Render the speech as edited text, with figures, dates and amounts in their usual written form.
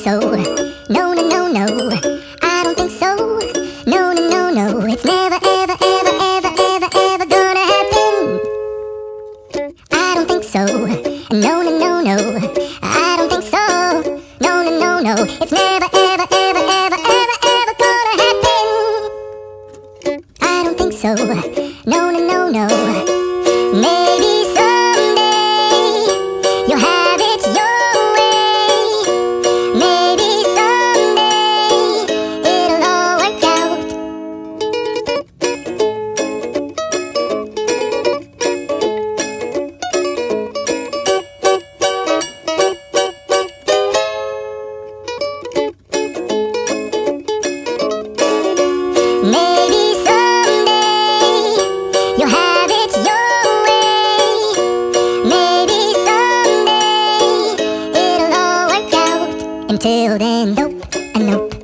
so. No, no, no, no, I don't think so. No, no, no, no, it's never, ever, ever, ever, ever, ever gonna happen. I don't think so. No, no, no, no, I don't think so. No, no, no, no, it's never, ever, ever, ever, ever, ever gonna happen. I don't think so. No, no, no, no. Maybe someday you'll have it your way. Maybe someday it'll all work out. Maybe someday you'll have it your way. Maybe someday it'll all work out. Until then, nope, nope.